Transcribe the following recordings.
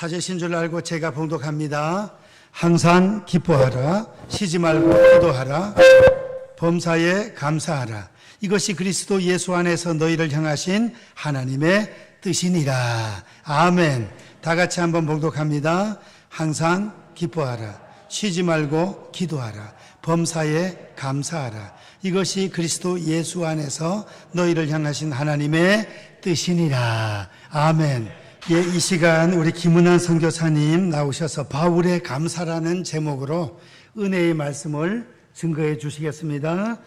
찾으신 줄 알고 제가 봉독합니다. 항상 기뻐하라, 쉬지 말고 기도하라, 범사에 감사하라. 이것이 그리스도 예수 안에서 너희를 향하신 하나님의 뜻이니라. 아멘. 다 같이 한번 봉독합니다. 항상 기뻐하라, 쉬지 말고 기도하라, 범사에 감사하라. 이것이 그리스도 예수 안에서 너희를 향하신 하나님의 뜻이니라. 아멘. 예, 이 시간 우리 김은환 선교사님 나오셔서 바울의 감사라는 제목으로 은혜의 말씀을 증거해 주시겠습니다.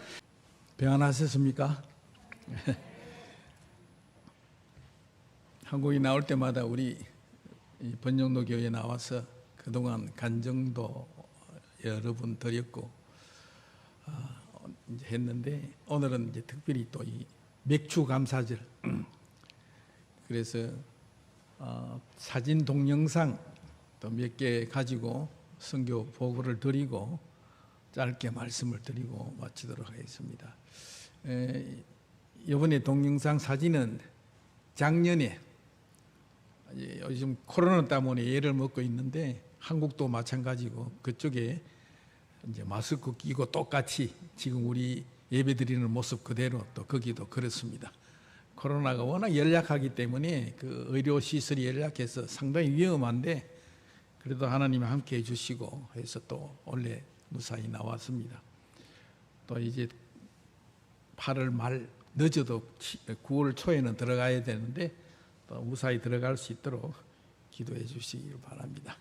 평안하셨습니까? 한국에 나올 때마다 우리 번영로 교회에 나와서 그동안 간증도 여러 번 드렸고 이제 했는데, 오늘은 이제 특별히 또 이 맥주 감사절, 그래서 사진 동영상 또 몇 개 가지고 선교 보고를 드리고 짧게 말씀을 드리고 마치도록 하겠습니다. 이번에 동영상 사진은 작년에, 요즘 코로나 때문에 예를 먹고 있는데 한국도 마찬가지고 그쪽에 이제 마스크 끼고 똑같이 지금 우리 예배드리는 모습 그대로 또 거기도 그렇습니다. 코로나가 워낙 연약하기 때문에 그 의료 시설이 연약해서 상당히 위험한데, 그래도 하나님이 함께 해주시고 해서 또 원래 무사히 나왔습니다. 또 이제 8월 말 늦어도 9월 초에는 들어가야 되는데 또 무사히 들어갈 수 있도록 기도해 주시길 바랍니다.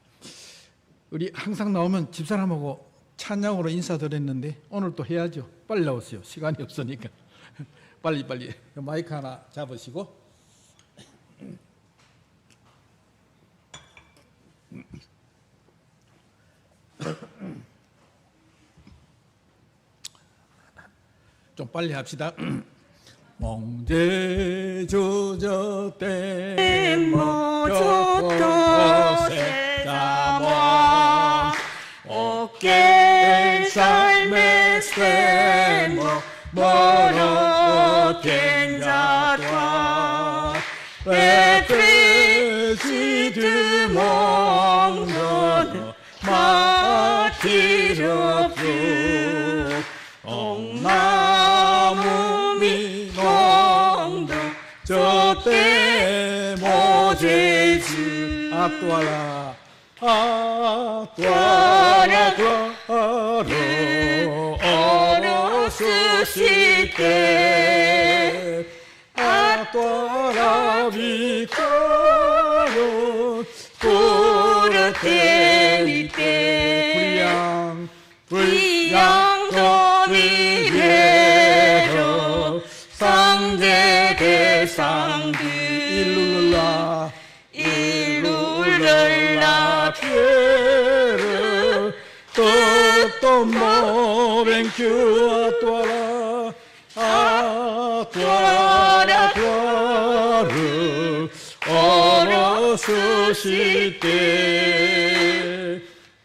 우리 항상 나오면 집사람하고 찬양으로 인사드렸는데 오늘 또 해야죠. 빨리 나오세요. 시간이 없으니까. 빨리 마이크 하나 잡으시고 좀 빨리 합시다. 몽제 주저때 모조도 세자모 오케 삶의 세모 모로 겐자과 베트시드 몽노 마티르프 옥나무 미농도 저때 모제주 아뚜아라 어로수시테 아뚜아라 비카로 뿌르테리테 불량 도리베로 상제 대상들 일룰라 피에르 또또 모뱅큐 아뚜아라 아뚜아르 어로수시테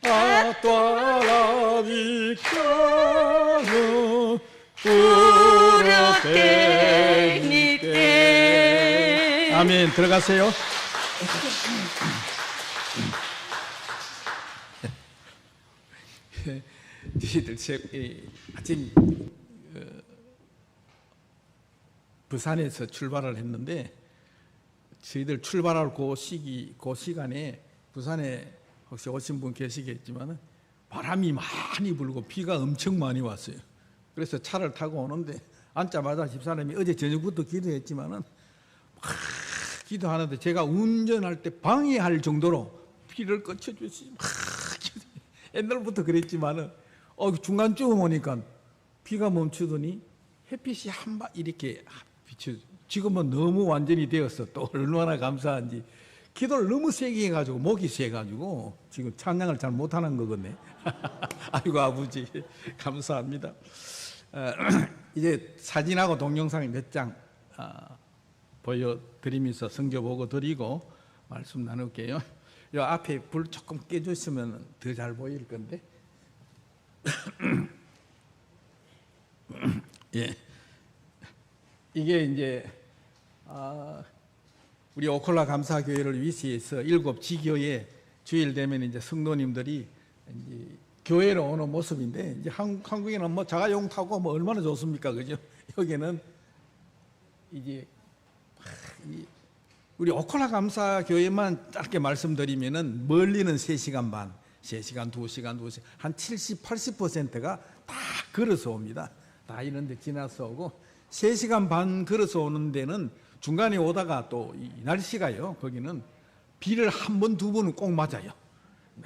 아뚜아라 비카노 뿌르테니테. 아멘. 들어가세요. 저희들 아침 부산에서 출발을 했는데, 저희들 출발할 그 시간에 부산에 혹시 오신 분 계시겠지만 바람이 많이 불고 비가 엄청 많이 왔어요. 그래서 차를 타고 오는데 앉자마자 집사람이 어제 저녁부터 기도했지만은 막 기도하는데 제가 운전할 때 방해할 정도로 비를 꺼쳐주시 막 옛날부터 그랬지만은 중간쯤 오니까 비가 멈추더니 햇빛이 한바 이렇게 비쳐. 지금은 너무 완전히 되었어. 또 얼마나 감사한지. 기도를 너무 세게 해가지고 목이 새가지고 지금 찬양을 잘 못하는 거겠네. 아이고 아버지 감사합니다. 이제 사진하고 동영상 몇 장 보여드리면서 성경 보고 드리고 말씀 나눌게요. 이 앞에 불 조금 깨주시면 더 잘 보일 건데. 예, 이게 이제 우리 오콜라 감사교회를 위시해서 7 지교회 주일 되면 이제 성도님들이 이제 교회로 오는 모습인데, 이제 한국에는 뭐 자가용 타고 뭐 얼마나 좋습니까, 그죠? 여기는 이제 우리 오콜라 감사교회만 짧게 말씀드리면은 멀리는 3시간 반, 3시간, 2시간, 한 70, 80%가 다 걸어서 옵니다. 다 이런 데 지나서 오고, 3시간 반 걸어서 오는 데는 중간에 오다가 또 이 날씨가요, 거기는 비를 한 번, 두 번은 꼭 맞아요.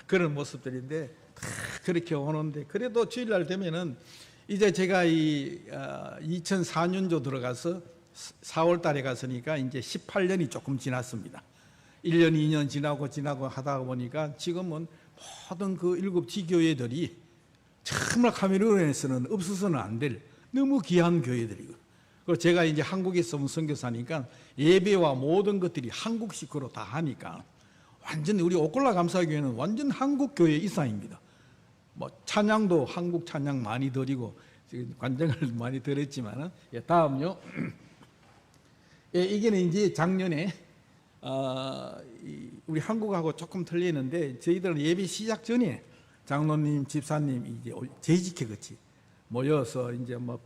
그런 모습들인데 다 그렇게 오는데, 그래도 주일날 되면은 이제 제가 2004년도 들어가서 4월 달에 갔으니까 이제 18년이 조금 지났습니다. 1년, 2년 지나고 하다 보니까 지금은 모든 그 7 지교회들이 정말 카메룬에서는 없어서는 안 될 너무 귀한 교회들이고, 그리고 제가 이제 한국에서 온 선교사니까 예배와 모든 것들이 한국식으로 다 하니까 완전 우리 오콜라 감사교회는 완전 한국 교회 이상입니다. 뭐 찬양도 한국 찬양 많이 드리고 지금 관장을 많이 드렸지만은, 다음요. 이게는 이제 작년에 우리 한국하고 조금 틀리는데, 저희들은 예배 시작 전에 장로님, 집사님 이제 재직회 같이 모여서 이제 뭐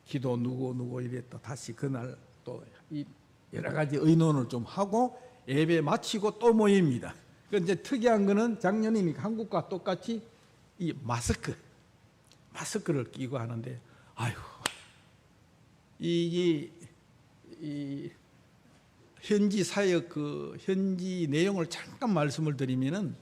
기도 누구 이랬다 다시 그날 또 이 여러 가지 의논을 좀 하고 예배 마치고 또 모입니다. 그 이제 특이한 거는 작년에 한국과 똑같이 이 마스크를 끼고 하는데, 아유, 이 현지 사역 그 현지 내용을 잠깐 말씀을 드리면은,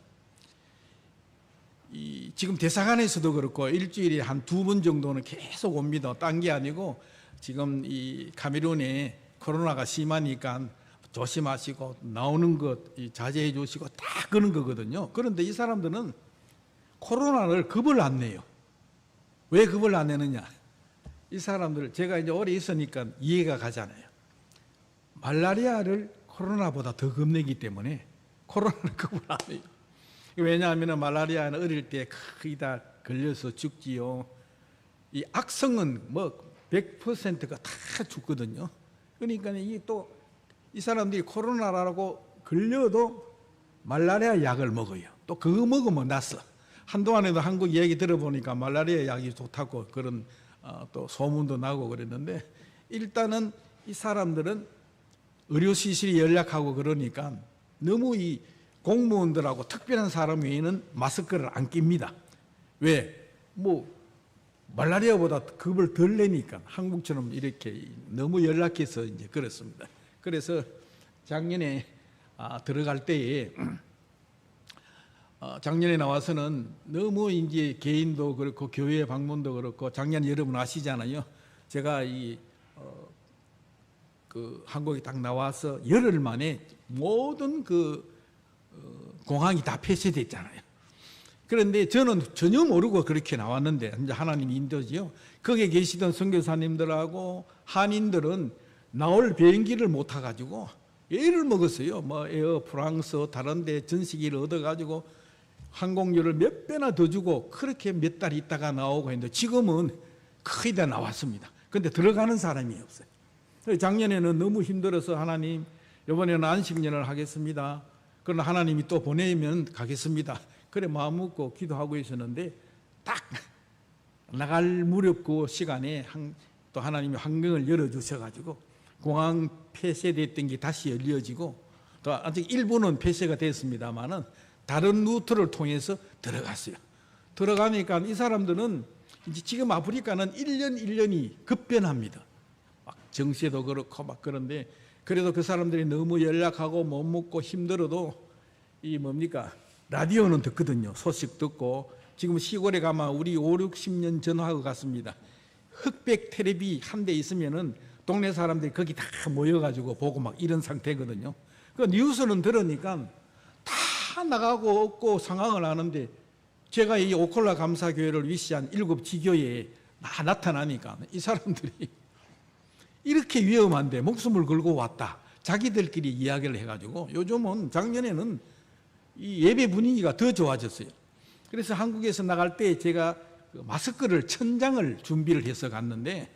지금 대사관에서도 그렇고 일주일에 한 2번 정도는 계속 옵니다. 딴 게 아니고 지금 이 카메룬에 코로나가 심하니까 조심하시고 나오는 것 자제해 주시고 다 그런 거거든요. 그런데 이 사람들은 코로나를 겁을 안 내요. 왜 겁을 안 내느냐? 이 사람들, 제가 이제 오래 있으니까 이해가 가잖아요. 말라리아를 코로나보다 더 겁내기 때문에 코로나를 겁을 안 해요. 왜냐하면 말라리아는 어릴 때 거의 다 걸려서 죽지요. 이 악성은 뭐 100%가 다 죽거든요. 그러니까 이 사람들이 코로나라고 걸려도 말라리아 약을 먹어요. 또 그거 먹으면 낫어. 한동안에도 한국 얘기 들어보니까 말라리아 약이 좋다고 그런 또 소문도 나고 그랬는데, 일단은 이 사람들은 의료시설이 연락하고 그러니까 너무 이 공무원들하고 특별한 사람 외에는 마스크를 안 낍니다. 왜? 뭐 말라리아보다 겁을 덜 내니까, 한국처럼 이렇게 너무 연락해서 이제 그렇습니다. 그래서 작년에 들어갈 때에 작년에 나와서는 너무 이제 개인도 그렇고 교회 방문도 그렇고, 작년 여러분 아시잖아요. 제가 그 한국에 딱 나와서 열흘 만에 모든 공항이 다 폐쇄됐잖아요. 그런데 저는 전혀 모르고 그렇게 나왔는데, 이제 하나님 인도지요. 거기에 계시던 선교사님들하고 한인들은 나올 비행기를 못 타가지고 애를 먹었어요. 뭐 에어 프랑스 다른 데 전시기를 얻어가지고 항공료를 몇 배나 더 주고 그렇게 몇 달 있다가 나오고 했는데, 지금은 거의 다 나왔습니다. 근데 들어가는 사람이 없어요. 작년에는 너무 힘들어서 하나님, 이번에는 안식년을 하겠습니다. 그러나 하나님이 또 보내면 가겠습니다. 그래 마음 먹고 기도하고 있었는데, 딱 나갈 무렵 그 시간에 또 하나님이 환경을 열어주셔가지고 공항 폐쇄됐던 게 다시 열려지고, 또 아직 일부는 폐쇄가 됐습니다만은 다른 루트를 통해서 들어갔어요. 들어가니까 이 사람들은 이제 지금 아프리카는 1년이 급변합니다. 막 정세도 그렇고 막 그런데, 그래도 그 사람들이 너무 연락하고 못 먹고 힘들어도 이 뭡니까? 라디오는 듣거든요. 소식 듣고. 지금 시골에 가면 우리 5, 60년 전하고 갔습니다. 흑백 텔레비 한 대 있으면은 동네 사람들이 거기 다 모여가지고 보고 막 이런 상태거든요. 그 뉴스는 들으니까 다 나가고 없고 상황을 아는데, 제가 이 오콜라 감사교회를 위시한 7 지교회에 나타나니까 이 사람들이 이렇게 위험한데 목숨을 걸고 왔다. 자기들끼리 이야기를 해가지고, 요즘은 작년에는 이 예배 분위기가 더 좋아졌어요. 그래서 한국에서 나갈 때 제가 마스크를 1000장을 준비를 해서 갔는데,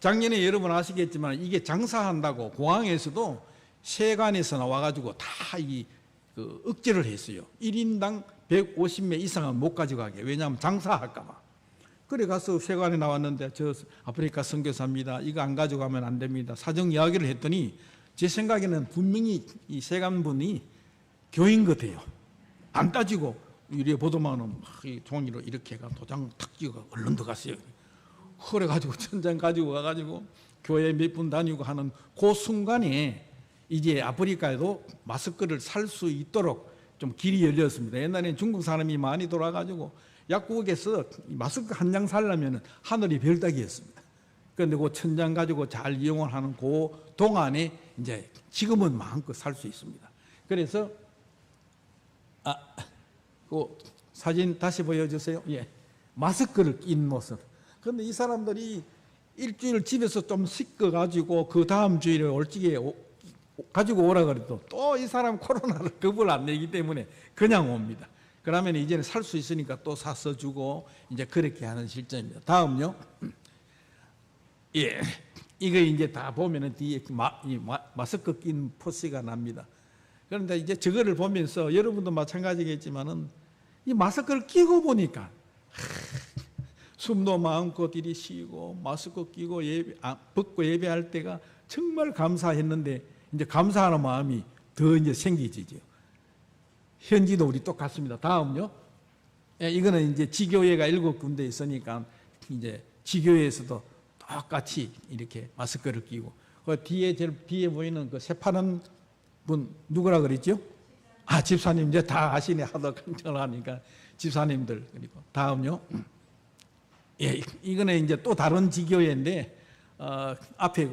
작년에 여러분 아시겠지만 이게 장사한다고 공항에서도 세관에서 나와가지고 다 그 억제를 했어요. 1인당 150매 이상은 못 가져가게. 왜냐하면 장사할까봐. 그래 가서 세관에 나왔는데 저 아프리카 선교사입니다. 이거 안 가져가면 안 됩니다. 사정 이야기를 했더니 제 생각에는 분명히 이 세관분이 교인 같아요. 안 따지고 유리에 보도만은 이 종이로 이렇게 해가 도장 탁 찍어 얼른 들어갔어요. 그래가지고 천장 가지고 가가지고 교회 몇 분 다니고 하는 그 순간에 이제 아프리카에도 마스크를 살 수 있도록 좀 길이 열렸습니다. 옛날에는 중국 사람이 많이 돌아가지고 약국에서 마스크 한 장 살려면 하늘이 별따기였습니다. 그런데 그 천장 가지고 잘 이용을 하는 그 동안에 이제 지금은 마음껏 살 수 있습니다. 그래서 그 사진 다시 보여주세요. 예, 마스크를 낀 모습. 그런데 이 사람들이 일주일 집에서 좀 씻겨 가지고 그 다음 주일에 올지게 가지고 오라 그래도 또 이 사람 코로나를 겁을 안 내기 때문에 그냥 옵니다. 그러면 이제는 살 수 있으니까 또 사서 주고 이제 그렇게 하는 실정입니다. 다음요. 예, 이거 이제 다 보면은 뒤에 마스크 낀 포스가 납니다. 그런데 이제 저거를 보면서 여러분도 마찬가지겠지만은 이 마스크를 끼고 보니까 숨도 마음껏 이리 쉬고 마스크 끼고 벗고 예배할 때가 정말 감사했는데 이제 감사하는 마음이 더 이제 생기지죠. 현지도 우리 똑같습니다. 다음요. 예, 이거는 이제 지교회가 7군데 있으니까 이제 지교회에서도 똑같이 이렇게 마스크를 끼고 그 뒤에 보이는 그 새파란 분 누구라 그랬죠? 집사님 이제 다 아시네. 하도 강정을 하니까 집사님들. 그리고 다음요. 예, 이거는 이제 또 다른 지교회인데 앞에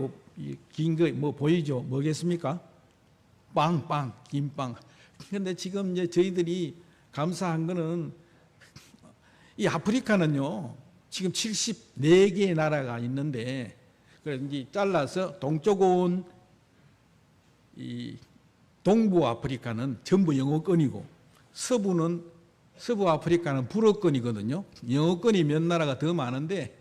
긴 거 뭐 보이죠? 뭐겠습니까? 빵, 김빵. 그런데 지금 이제 저희들이 감사한 거는 이 아프리카는요, 지금 74개의 나라가 있는데, 그래서 이제 잘라서 동쪽은 이 동부 아프리카는 전부 영어권이고, 서부 아프리카는 불어권이거든요. 영어권이 몇 나라가 더 많은데,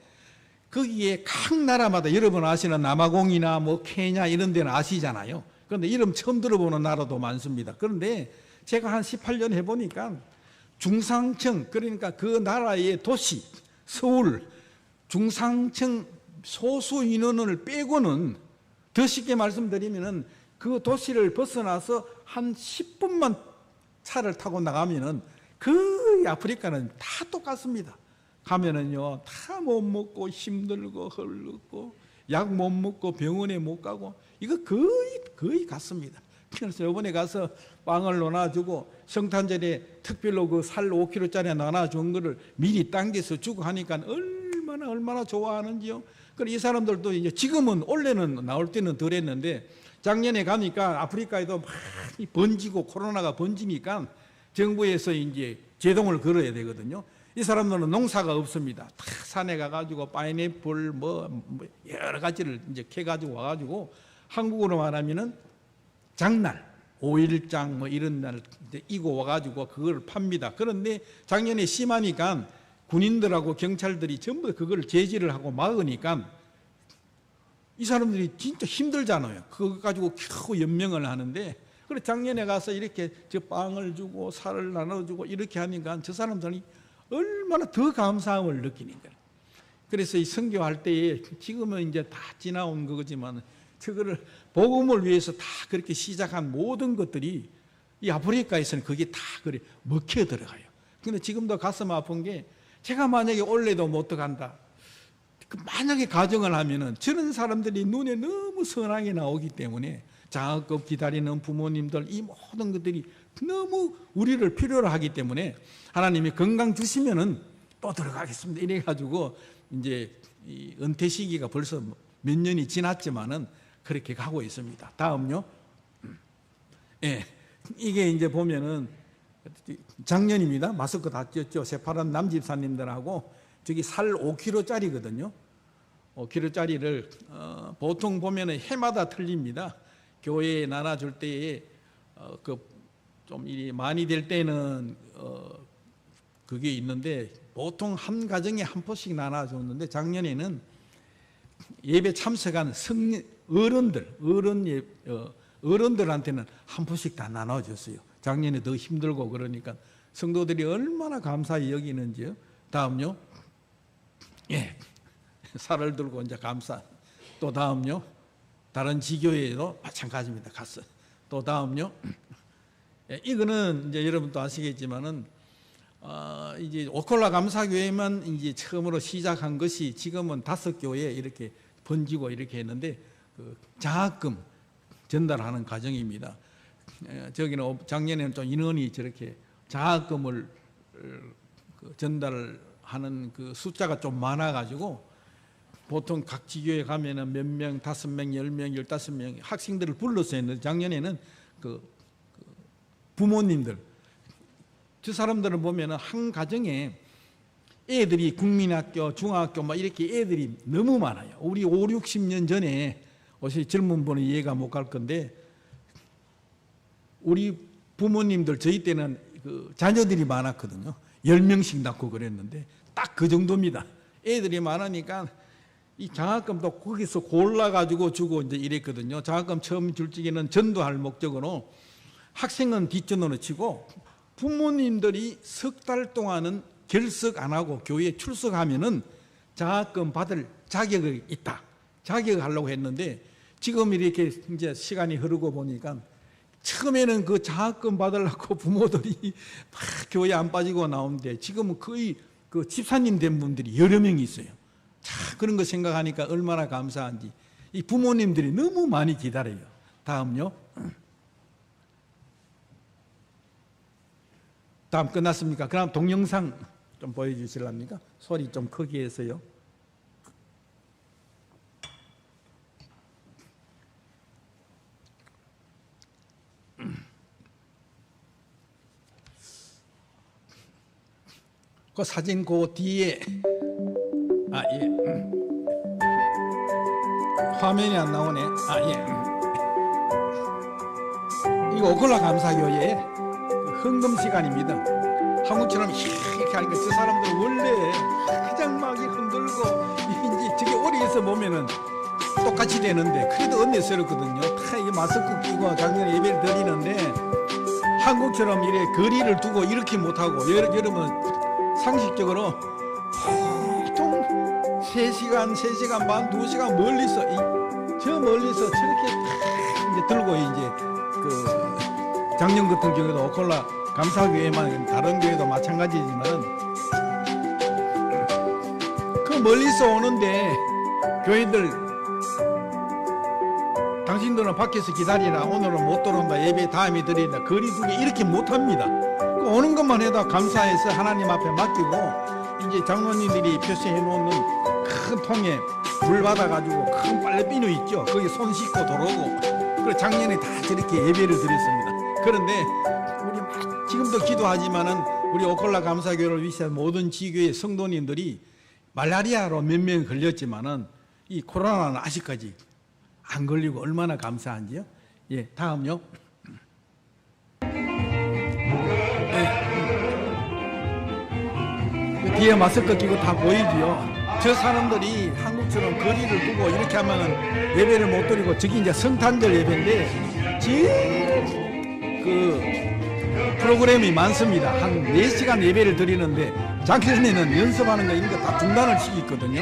거기에 각 나라마다 여러분 아시는 남아공이나 뭐 케냐 이런 데는 아시잖아요. 그런데 이름 처음 들어보는 나라도 많습니다. 그런데 제가 한 18년 해보니까 중상층, 그러니까 그 나라의 도시, 서울, 중상층 소수 인원을 빼고는 더 쉽게 말씀드리면은 그 도시를 벗어나서 한 10분만 차를 타고 나가면은 거의 아프리카는 다 똑같습니다. 가면은요, 다 못 먹고 힘들고 헐겁고 약 못 먹고 병원에 못 가고 이거 거의 같습니다. 그래서 이번에 가서 빵을 나눠주고 성탄절에 특별로 그 살 5kg짜리 나눠준 거를 미리 당겨서 주고 하니까 얼마나 좋아하는지요. 그리고 이 사람들도 이제 지금은 원래는 나올 때는 덜했는데 작년에 가니까 아프리카에도 많이 번지고 코로나가 번지니까 정부에서 이제 제동을 걸어야 되거든요. 이 사람들은 농사가 없습니다. 다 산에 가가지고 파인애플 뭐 여러 가지를 이제 캐가지고 와가지고 한국으로 말하면은 장날, 5일장 뭐 이런 날 이제 이고 와가지고 그걸 팝니다. 그런데 작년에 심하니까 군인들하고 경찰들이 전부 그걸 제지를 하고 막으니까 이 사람들이 진짜 힘들잖아요. 그거 가지고 겨우 연명을 하는데 그래 작년에 가서 이렇게 저 빵을 주고 살을 나눠주고 이렇게 하니까 저 사람들이 얼마나 더 감사함을 느끼는 거예요. 그래서 이 선교할 때에 지금은 이제 다 지나온 거지만 저거를 복음을 위해서 다 그렇게 시작한 모든 것들이 이 아프리카에서는 그게 다 그래 먹혀 들어가요. 근데 지금도 가슴 아픈 게 제가 만약에 올해도 못 들어간다. 만약에 가정을 하면은 저런 사람들이 눈에 너무 선하게 나오기 때문에 장학금 기다리는 부모님들 이 모든 것들이 너무 우리를 필요로 하기 때문에 하나님이 건강 주시면은 또 들어가겠습니다. 이래가지고 이제 이 은퇴 시기가 벌써 몇 년이 지났지만은 그렇게 가고 있습니다. 다음요. 예, 이게 이제 보면은 작년입니다. 마스크 다 꼈죠. 새파란 남집사님들하고 저기 살 5kg짜리거든요. 5kg짜리를 보통 보면은 해마다 틀립니다. 교회에 나눠줄 때에 좀 일이 많이 될 때는 그게 있는데 보통 한 가정에 한 포씩 나눠줬는데 작년에는 예배 참석한 어른 어른들한테는 한 푼씩 다 나눠줬어요. 작년에 더 힘들고 그러니까 성도들이 얼마나 감사히 여기는지요. 다음요. 예. 살을 들고 이제 감사. 또 다음요. 다른 지교회도 마찬가지입니다. 갔어. 또 다음요. 예, 이거는 이제 여러분도 아시겠지만은 이제 오콜라 감사교회만 이제 처음으로 시작한 것이 지금은 5교회 이렇게 번지고 이렇게 했는데 그 장학금 전달하는 과정입니다. 저기는 작년에는 좀 인원이 저렇게 장학금을 전달하는 그 숫자가 좀 많아가지고 보통 각 지교에 가면은 몇 명, 5명, 10명, 15명 학생들을 불러서 했는데 작년에는 그 부모님들 저 사람들을 보면은 한 가정에 애들이 국민학교, 중학교 막 이렇게 애들이 너무 많아요. 우리 5, 60년 전에 어차피 젊은 분은 이해가 못 갈 건데 우리 부모님들 저희 때는 그 자녀들이 많았거든요. 10명씩 낳고 그랬는데 딱 그 정도입니다. 애들이 많으니까 이 장학금도 거기서 골라가지고 주고 이제 이랬거든요. 장학금 처음 줄 적에는 전도할 목적으로 학생은 뒷전으로 치고 부모님들이 석 달 동안은 결석 안 하고 교회에 출석하면은 장학금 받을 자격이 있다. 자격을 하려고 했는데 지금 이렇게 이제 시간이 흐르고 보니까 처음에는 그 장학금 받으려고 부모들이 막 교회 안 빠지고 나오는데 지금은 거의 그 집사님 된 분들이 여러 명이 있어요. 자, 그런 거 생각하니까 얼마나 감사한지. 이 부모님들이 너무 많이 기다려요. 다음요. 다음 끝났습니까? 그럼 동영상 좀 보여주실랍니까? 소리 좀 크게 해서요. 그 사진 그 뒤에 예. 화면이 안 나오네. 예. 이거 오콜라 감사교회 헌금 시간입니다. 한국처럼 이렇게 하니까 저 사람들은 원래 가장 막 흔들고 이제 저게 오리에서 보면은 똑같이 되는데 그래도 은혜스럽거든요. 다 이게 마스크 끼고 작년에 예배를 드리는데 한국처럼 이렇게 거리를 두고 이렇게 못하고 여러분 상식적으로 보통 3시간, 3시간 반, 2시간 멀리서 저 멀리서 저렇게 이제 들고 이제 그 작년 같은 경우에도 오콜라 감사교회만 다른 교회도 마찬가지지만 그 멀리서 오는데 교회들 당신들은 밖에서 기다리라 오늘은 못 들어온다 예배 다음에 드린다 거리 두기 이렇게 못합니다. 오는 것만 해도 감사해서 하나님 앞에 맡기고 이제 장로님들이 표시해 놓는 큰 통에 물 받아가지고 큰 빨래비누 있죠. 거기 손 씻고 들어오고 그래서 작년에 다 저렇게 예배를 드렸습니다. 그런데 우리 지금도 기도하지만은 우리 오콜라 감사교회를 위해서 모든 지교의 성도님들이 말라리아로 몇 명 걸렸지만은 이 코로나는 아직까지 안 걸리고 얼마나 감사한지요. 예, 다음요. 뒤에 마스크 끼고 다 보이지요. 저 사람들이 한국처럼 거리를 두고 이렇게 하면은 예배를 못 드리고 저기 이제 성탄절 예배인데 제일 그 프로그램이 많습니다. 한 4시간 예배를 드리는데 작년에는 연습하는 거 이런 거 다 중단을 시키거든요.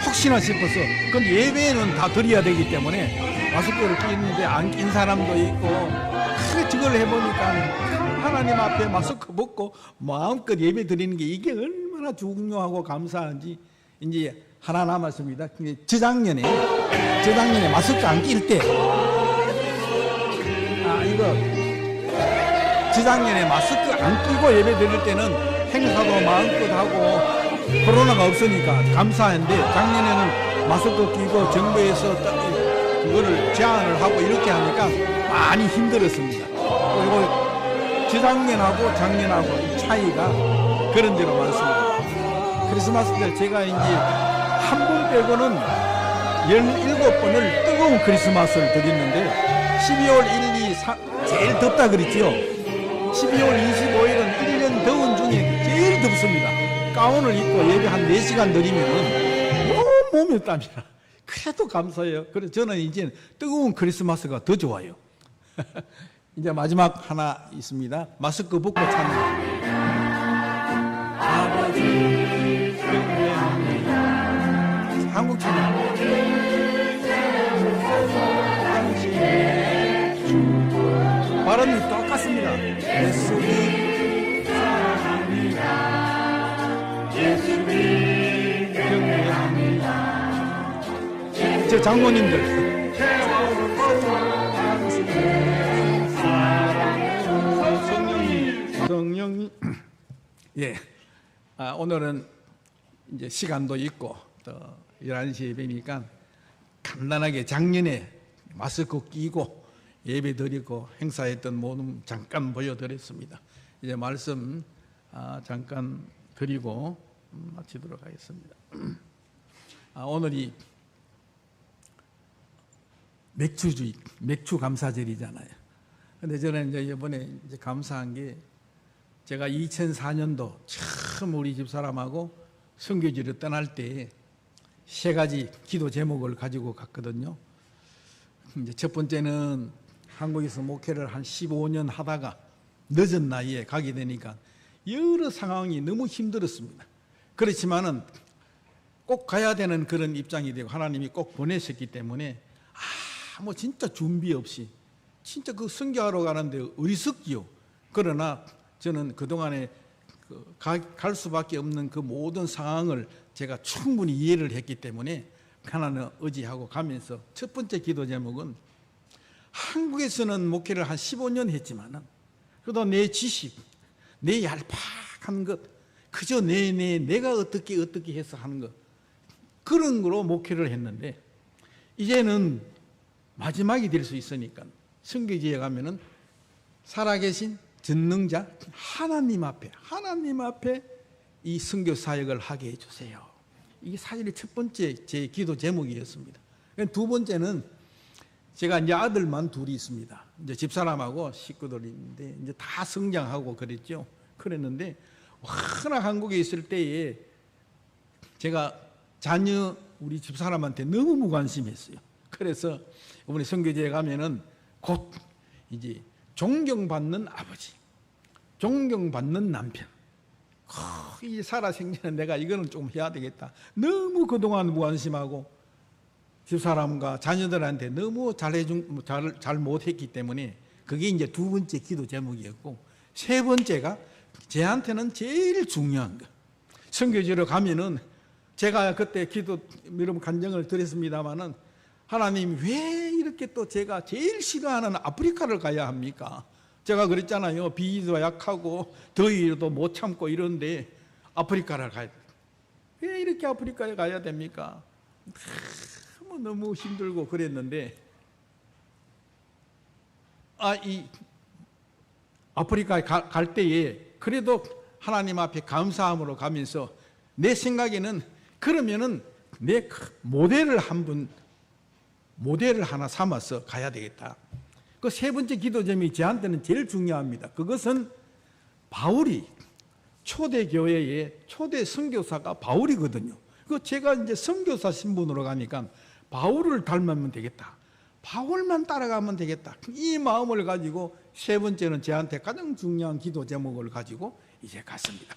혹시나 싶어서 근데 예배는 다 드려야 되기 때문에 마스크를 끼는데 안 낀 사람도 있고 저걸 해보니까 하나님 앞에 마스크 벗고 마음껏 예배 드리는 게 이게 얼마나 중요하고 감사한지 이제 하나 남았습니다. 저작년에 마스크 안 낄 때 이거 저작년에 마스크 안 끼고 예배 드릴 때는 행사도 마음껏 하고 코로나가 없으니까 감사한데 작년에는 마스크 끼고 정부에서 그거를 제한을 하고 이렇게 하니까 많이 힘들었습니다. 그리고 저작년하고 작년하고 이 차이가 그런 대로 많습니다. 크리스마스 때 제가 이제 한 번 빼고는 17번을 뜨거운 크리스마스를 드렸는데 12월 1, 2, 3 제일 덥다 그랬지요. 12월 25일은 1년 더운 중에 제일 덥습니다. 가운을 입고 예배 한 4시간 드리면은 몸에 땀이 나. 그래도 감사해요. 그래서 저는 이제 뜨거운 크리스마스가 더 좋아요. 이제 마지막 하나 있습니다. 마스크 벗고 찬양. 아버지 경배합니다. 한국 찬양. 발음이 똑같습니다. 예수님 사랑합니다. 예수님 경배합니다. 저 장모님들. 성령님. 예. 오늘은 이제 시간도 있고 또 11시에 뵈니까 간단하게 작년에 마스크 끼고 예배 드리고 행사했던 모든 잠깐 보여드렸습니다. 이제 말씀 잠깐 드리고 마치도록 하겠습니다. 오늘이 맥주 감사절이잖아요. 근데 저는 이제 이번에 이제 감사한 게 제가 2004년도 처음 우리 집사람하고 선교지를 떠날 때 세 가지 기도 제목을 가지고 갔거든요. 이제 첫 번째는 한국에서 목회를 한 15년 하다가 늦은 나이에 가게 되니까 여러 상황이 너무 힘들었습니다. 그렇지만은 꼭 가야 되는 그런 입장이 되고 하나님이 꼭 보내셨기 때문에 뭐 진짜 준비 없이 진짜 그 선교하러 가는데 어리석기요. 그러나 저는 그동안에 갈 수밖에 없는 그 모든 상황을 제가 충분히 이해를 했기 때문에 하나님 의지하고 가면서 첫 번째 기도 제목은 한국에서는 목회를 한 15년 했지만은 그래도 내 지식, 내 얄팍한 것, 그저 내가 어떻게 해서 하는 것 그런 거로 목회를 했는데 이제는 마지막이 될 수 있으니까 선교지에 가면은 살아계신 전능자 하나님 앞에 이 선교 사역을 하게 해주세요. 이게 사실 첫 번째 제 기도 제목이었습니다. 두 번째는 제가 이제 아들만 둘이 있습니다. 이제 집사람하고 식구들이 있는데 이제 다 성장하고 그랬죠. 그랬는데 워낙 한국에 있을 때에 제가 자녀 우리 집사람한테 너무 무관심했어요. 그래서 이번에 선교지에 가면은 곧 이제 존경받는 아버지, 존경받는 남편. 이 살아 생기는 내가 이거는 좀 해야 되겠다. 너무 그동안 무관심하고 집사람과 자녀들한테 너무 잘 못했기 때문에 그게 이제 두 번째 기도 제목이었고 세 번째가 제한테는 제일 중요한 거. 선교지로 가면은 제가 그때 기도 여러분 간증을 드렸습니다마는 하나님 왜 이렇게 또 제가 제일 싫어하는 아프리카를 가야 합니까? 제가 그랬잖아요. 비위도 약하고 더위도 못 참고 이런데 아프리카를 가야 돼. 왜 이렇게 아프리카에 가야 됩니까? 너무 힘들고 그랬는데 이 아프리카에 갈 때에 그래도 하나님 앞에 감사함으로 가면서 내 생각에는 그러면은 내 모델을 하나 삼아서 가야 되겠다. 그 세 번째 기도 제목이 저한테는 제일 중요합니다. 그것은 바울이 초대교회의 초대 선교사가 바울이거든요. 그 제가 이제 선교사 신분으로 가니까 바울을 닮으면 되겠다. 바울만 따라가면 되겠다. 이 마음을 가지고 세 번째는 저한테 가장 중요한 기도 제목을 가지고 이제 갔습니다.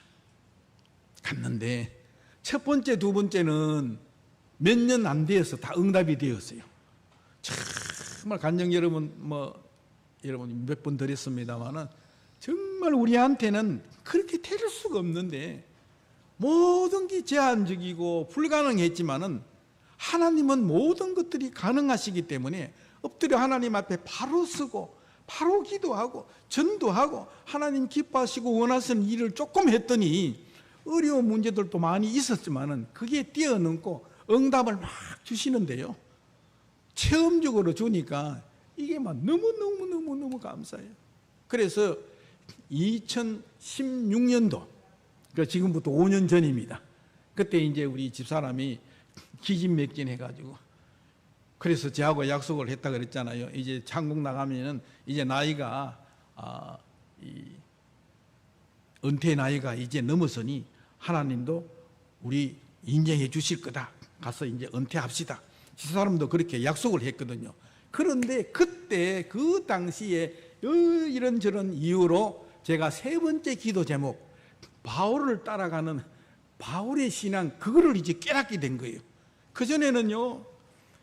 갔는데 첫 번째, 두 번째는 몇 년 안 되어서 다 응답이 되었어요. 정말 간증 여러분 여러분 몇 번 드렸습니다만은 정말 우리한테는 그렇게 될 수가 없는데 모든 게 제한적이고 불가능했지만은 하나님은 모든 것들이 가능하시기 때문에 엎드려 하나님 앞에 바로 서고 바로 기도하고 전도하고 하나님 기뻐하시고 원하시는 일을 조금 했더니 어려운 문제들도 많이 있었지만은 그게 뛰어넘고 응답을 막 주시는데요. 체험적으로 주니까 이게 막 너무 감사해요. 그래서 2016년도 그러니까 지금부터 5년 전입니다. 그때 이제 우리 집사람이 기진맥진 해가지고 그래서 저하고 약속을 했다 그랬잖아요. 이제 한국 나가면은 이제 나이가 이 은퇴 나이가 이제 넘었으니 하나님도 우리 인정해 주실 거다. 가서 이제 은퇴합시다. 집사람도 그렇게 약속을 했거든요. 그런데 그때 그 당시에 이런저런 이유로 제가 세 번째 기도 제목, 바울을 따라가는 바울의 신앙, 그거를 이제 깨닫게 된 거예요. 그전에는요,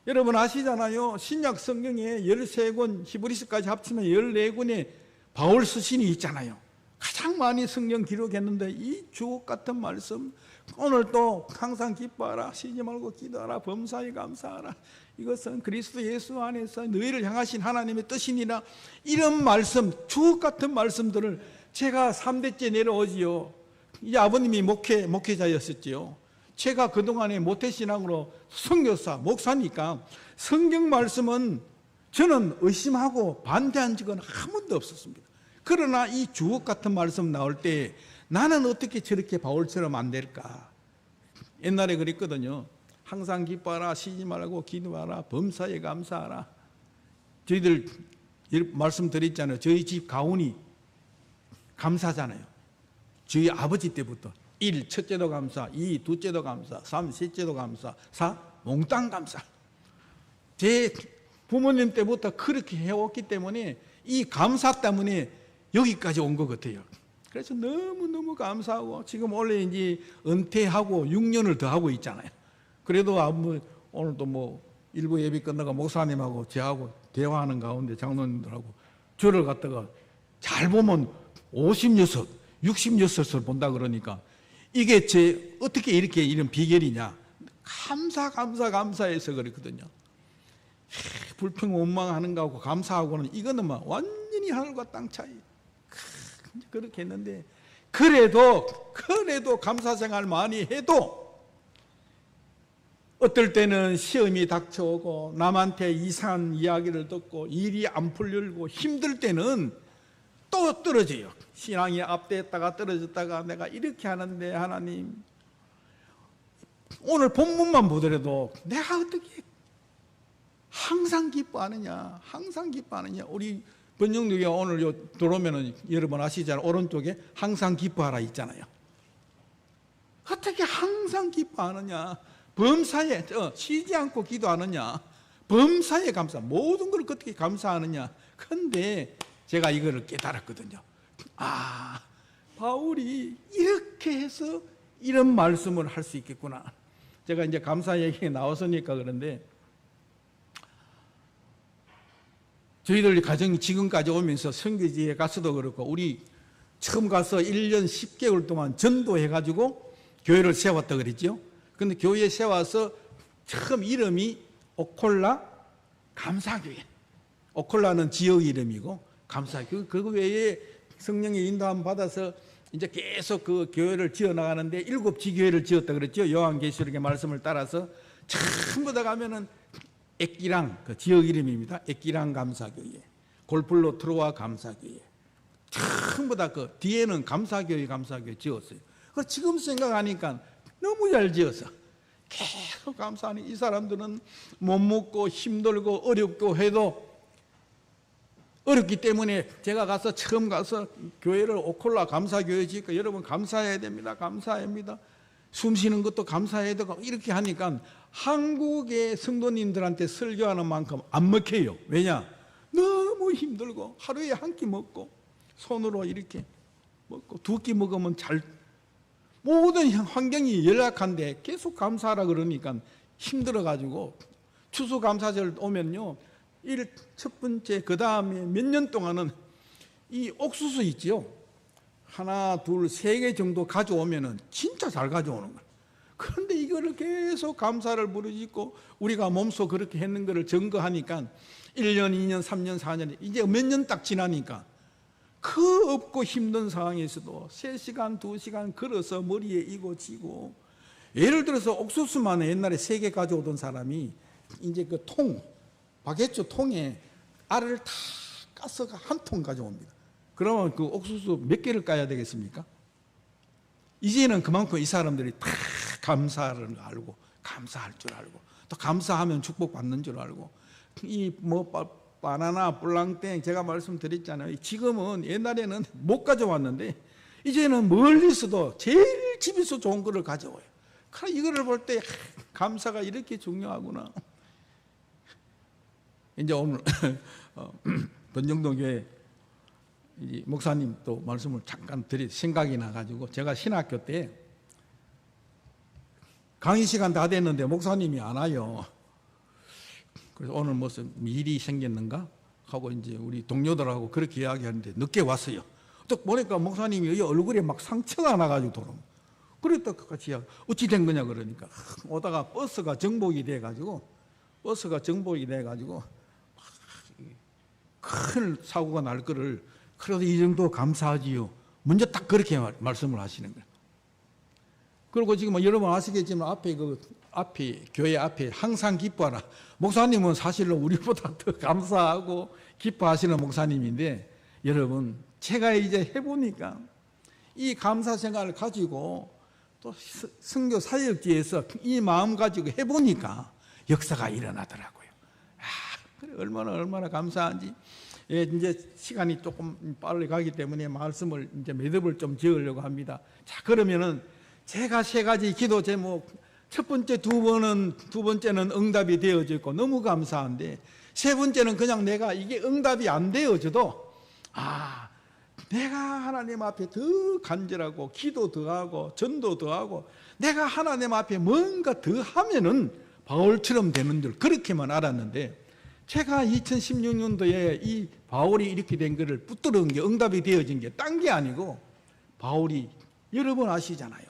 여러분 아시잖아요. 신약 성경에 13권, 히브리서까지 합치면 14권의 바울 서신이 있잖아요. 가장 많이 성경 기록했는데 이 주옥 같은 말씀, 오늘 또 항상 기뻐하라, 쉬지 말고 기도하라, 범사에 감사하라, 이것은 그리스도 예수 안에서 너희를 향하신 하나님의 뜻이니라, 이런 말씀, 주옥 같은 말씀들을 제가 3대째 내려오지요. 이 아버님이 목회자였었지요. 제가 그동안에 모태신앙으로 선교사, 목사니까 성경 말씀은 저는 의심하고 반대한 적은 한 번도 없었습니다. 그러나 이 주옥 같은 말씀 나올 때 나는 어떻게 저렇게 바울처럼 안 될까? 옛날에 그랬거든요. 항상 기뻐하라, 쉬지 말고 기도하라, 범사에 감사하라. 저희들 말씀드렸잖아요. 저희 집 가훈이 감사잖아요. 저희 아버지 때부터 1. 첫째도 감사, 2. 둘째도 감사, 3. 셋째도 감사, 4. 몽땅 감사. 제 부모님 때부터 그렇게 해왔기 때문에 이 감사 때문에 여기까지 온 것 같아요. 그래서 너무너무 감사하고, 지금 원래 이제 은퇴하고 6년을 더 하고 있잖아요. 그래도 오늘도 일부 예배 끝나고 목사님하고 저하고 대화하는 가운데 장로님들하고 저를 갖다가 잘 보면 56, 66을 본다 그러니까 이게 어떻게 이렇게 이런 비결이냐? 감사해서 그랬거든요. 불평 원망하는 거하고 감사하고는 이거는 완전히 하늘과 땅 차이. 그렇게 했는데 그래도 감사 생활 많이 해도 어떨 때는 시험이 닥쳐오고 남한테 이상한 이야기를 듣고 일이 안 풀리고 힘들 때는 또 떨어져요. 신앙이 앞대했다가 떨어졌다가 내가 이렇게 하는데 하나님, 오늘 본문만 보더라도 내가 어떻게 항상 기뻐하느냐, 항상 기뻐하느냐. 우리 번영록에 오늘 들어오면은 여러분 아시잖아요. 오른쪽에 항상 기뻐하라 있잖아요. 어떻게 항상 기뻐하느냐? 범사에 쉬지 않고 기도하느냐? 범사에 감사, 모든 걸 어떻게 감사하느냐? 근데 제가 이거를 깨달았거든요. 아, 바울이 이렇게 해서 이런 말씀을 할 수 있겠구나. 제가 이제 감사 얘기가 나왔으니까 그런데, 저희들 가정이 지금까지 오면서 선교지에 가서도 그렇고, 우리 처음 가서 1년 10개월 동안 전도해가지고 교회를 세웠다 그랬죠. 근데 교회 세워서 처음 이름이 오콜라 감사교회. 오콜라는 지역 이름이고 감사교회. 그 외에 성령의 인도함 받아서 이제 계속 그 교회를 지어 나가는데 7지교회를 지었다 그랬죠. 요한계시록의 말씀을 따라서 전부 다 가면은 액기랑, 그 지역 이름입니다. 액기랑 감사교회, 골플로 트로아 감사교회, 전부 다 그 뒤에는 감사교회 지었어요. 그 지금 생각하니까 너무 잘 지어서 계속 감사하니, 이 사람들은 못 먹고 힘들고 어렵고 해도 어렵기 때문에 제가 처음 가서 교회를 오콜라 감사교회 지니까 여러분 감사해야 됩니다. 감사합니다. 숨 쉬는 것도 감사해야 되고 이렇게 하니까 한국의 성도님들한테 설교하는 만큼 안 먹혀요. 왜냐? 너무 힘들고 하루에 한 끼 먹고 손으로 이렇게 먹고 2끼 먹으면 모든 환경이 열악한데 계속 감사하라 그러니까 힘들어가지고 추수감사절 오면요, 첫 번째 그 다음에 몇 년 동안은 이 옥수수 있지요, 하나 둘 3개 정도 가져오면은 진짜 잘 가져오는 거예요. 그런데 이거를 계속 감사를 부르짖고 우리가 몸소 그렇게 했는 거를 증거하니까 1년 2년 3년 4년 이제 몇 년 딱 지나니까 그 없고 힘든 상황에서도 3시간 2시간 걸어서 머리에 이고 지고, 예를 들어서 옥수수만 옛날에 3개 가져오던 사람이 이제 그 바게트 통에 알을 다 까서 한 통 가져옵니다. 그러면 그 옥수수 몇 개를 까야 되겠습니까? 이제는 그만큼 이 사람들이 다 감사를 알고 감사할 줄 알고 또 감사하면 축복받는 줄 알고, 바나나, 뿔랑땡 제가 말씀드렸잖아요. 지금은 옛날에는 못 가져왔는데 이제는 멀리서도 제일 집에서 좋은 거를 가져와요. 이거를 볼 때 감사가 이렇게 중요하구나. 이제 오늘 번정동교회 이 목사님 또 말씀을 잠깐 드릴 생각이 나가지고, 제가 신학교 때 강의 시간 다 됐는데 목사님이 안 와요. 그래서 오늘 무슨 일이 생겼는가 하고 이제 우리 동료들하고 그렇게 이야기하는데 늦게 왔어요. 또 보니까 목사님이 얼굴에 막 상처가 나가지고 돌아오고, 그랬다 같이 어찌 된 거냐 그러니까, 오다가 버스가 정복이 돼가지고 큰 사고가 날 거를, 그래도 이 정도 감사하지요. 먼저 딱 그렇게 말씀을 하시는 거예요. 그리고 지금 여러분 아시겠지만 앞에 교회 앞에 항상 기뻐하라. 목사님은 사실은 우리보다 더 감사하고 기뻐하시는 목사님인데, 여러분 제가 이제 해보니까 이 감사 생활을 가지고 또 선교 사역지에서 이 마음 가지고 해보니까 역사가 일어나더라고요. 그래 얼마나 감사한지. 예, 이제 시간이 조금 빨리 가기 때문에 말씀을 이제 매듭을 좀 지으려고 합니다. 자, 그러면은 제가 세 가지 기도 제목, 첫 번째, 두 번째는 응답이 되어져 있고 너무 감사한데, 세 번째는 그냥 내가 이게 응답이 안 되어져도 내가 하나님 앞에 더 간절하고 기도 더 하고 전도 더 하고 내가 하나님 앞에 뭔가 더 하면은 바울처럼 되는 줄 그렇게만 알았는데, 제가 2016년도에 이 바울이 이렇게 된 거를 붙들은 게, 응답이 되어진 게 딴 게 아니고, 바울이 여러분 아시잖아요.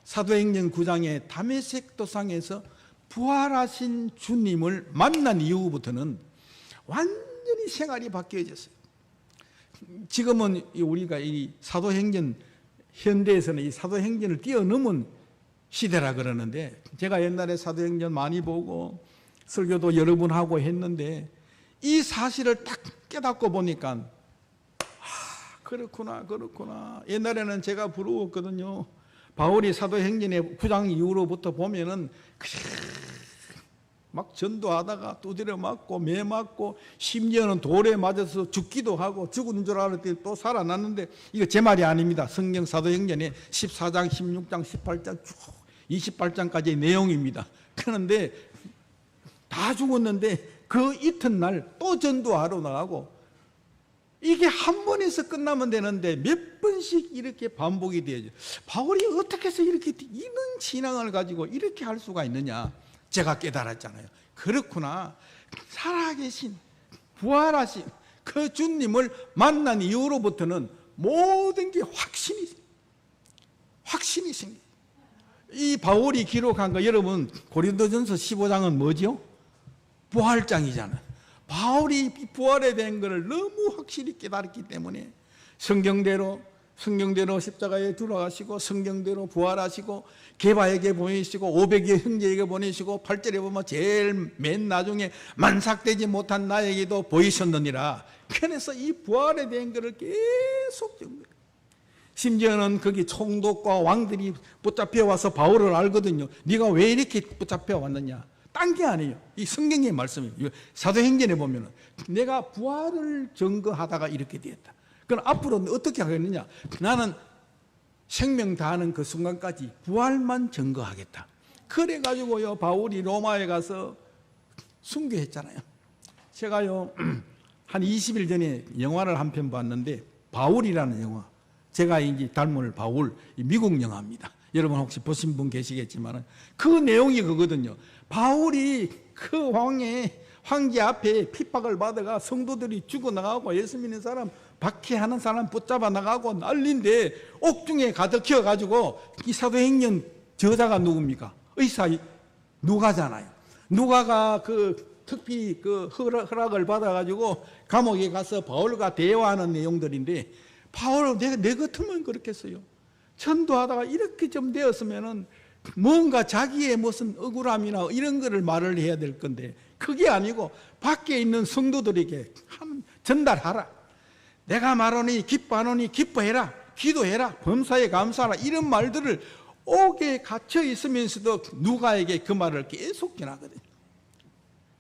사도행전 9장의 다메섹 도상에서 부활하신 주님을 만난 이후부터는 완전히 생활이 바뀌어졌어요. 지금은 우리가 이 사도행전, 현대에서는 이 사도행전을 뛰어넘은 시대라 그러는데, 제가 옛날에 사도행전 많이 보고 설교도 여러 번 하고 했는데, 이 사실을 딱 깨닫고 보니까 그렇구나. 옛날에는 제가 부러웠거든요. 바울이 사도행전의 9장 이후로부터 보면은 막 전도하다가 두드려 맞고 매 맞고 심지어는 돌에 맞아서 죽기도 하고, 죽은 줄 알았더니 또 살아났는데, 이거 제 말이 아닙니다. 성경 사도행전에 14장, 16장, 18장 쭉 28장까지의 내용입니다. 그런데 다 죽었는데 그 이튿날 또 전도하러 나가고, 이게 한 번에서 끝나면 되는데 몇 번씩 이렇게 반복이 되죠. 바울이 어떻게 해서 이렇게 이런 신앙을 가지고 이렇게 할 수가 있느냐, 제가 깨달았잖아요. 그렇구나. 살아계신 부활하신 그 주님을 만난 이후로부터는 모든 게 확신이 생겨요. 이 바울이 기록한 거, 여러분 고린도전서 15장은 뭐죠? 부활장이잖아요. 바울이 부활에 대한 것을 너무 확실히 깨달았기 때문에 성경대로 십자가에 돌아가시고, 성경대로 부활하시고, 게바에게 보내시고, 500여 형제에게 보내시고, 8절에 보면 제일 맨 나중에 만삭되지 못한 나에게도 보이셨느니라. 그래서 이 부활에 대한 것을 계속 정말, 심지어는 거기 총독과 왕들이 붙잡혀 와서 바울을 알거든요. 네가 왜 이렇게 붙잡혀 왔느냐. 딴 게 아니에요. 이 성경의 말씀이에요. 사도행전에 보면은 내가 부활을 증거하다가 이렇게 되었다. 그럼 앞으로는 어떻게 하겠느냐? 나는 생명 다하는 그 순간까지 부활만 증거하겠다. 그래가지고요, 바울이 로마에 가서 순교했잖아요. 제가요, 한 20일 전에 영화를 한 편 봤는데, 바울이라는 영화. 제가 이제 닮은 바울, 미국 영화입니다. 여러분 혹시 보신 분 계시겠지만 그 내용이 그거든요. 바울이 그 황제 앞에 핍박을 받아가 성도들이 죽어나가고, 예수 믿는 사람 박해하는 사람 붙잡아 나가고 난리인데, 옥중에 가득혀가지고, 이 사도행전 저자가 누굽니까? 의사 누가잖아요. 누가가 그 특히 그 허락을 받아가지고 감옥에 가서 바울과 대화하는 내용들인데, 바울은 내 같으면 그렇겠어요. 전도하다가 이렇게 좀 되었으면은 뭔가 자기의 무슨 억울함이나 이런 거를 말을 해야 될 건데, 그게 아니고 밖에 있는 성도들에게 전달하라. 내가 말하니 기뻐하노니 기뻐해라. 기도해라. 범사에 감사하라. 이런 말들을 옥에 갇혀 있으면서도 누가에게 그 말을 계속 전하거든요.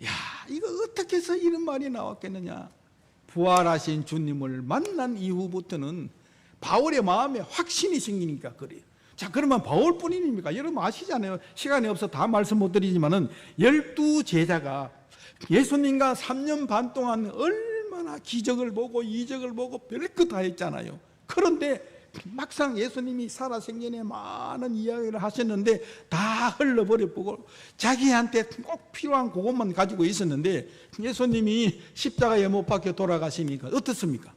야, 이거 어떻게 해서 이런 말이 나왔겠느냐. 부활하신 주님을 만난 이후부터는 바울의 마음에 확신이 생기니까 그래요. 자, 그러면 바울뿐입니까? 여러분 아시잖아요. 시간이 없어 다 말씀 못 드리지만은 12 제자가 예수님과 3년 반 동안 얼마나 기적을 보고 이적을 보고 별것 다 했잖아요. 그런데 막상 예수님이 살아생전에 많은 이야기를 하셨는데 다 흘러버려보고 자기한테 꼭 필요한 그것만 가지고 있었는데 예수님이 십자가에 못 박혀 돌아가시니까 어떻습니까?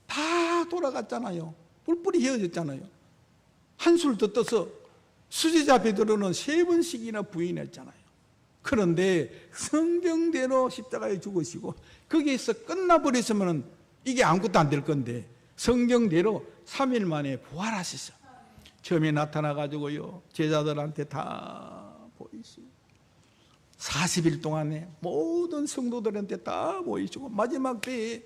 다 돌아갔잖아요. 뿔뿔이 헤어졌잖아요. 한술 더 떠서 수제자 베드로는 3번씩이나 부인했잖아요. 그런데 성경대로 십자가에 죽으시고 거기에서 끝나버렸으면 이게 아무것도 안 될 건데 성경대로 3일 만에 부활하셨어. 처음에 나타나가지고요 제자들한테 다 보이시고 40일 동안에 모든 성도들한테 다 보이시고 마지막 때에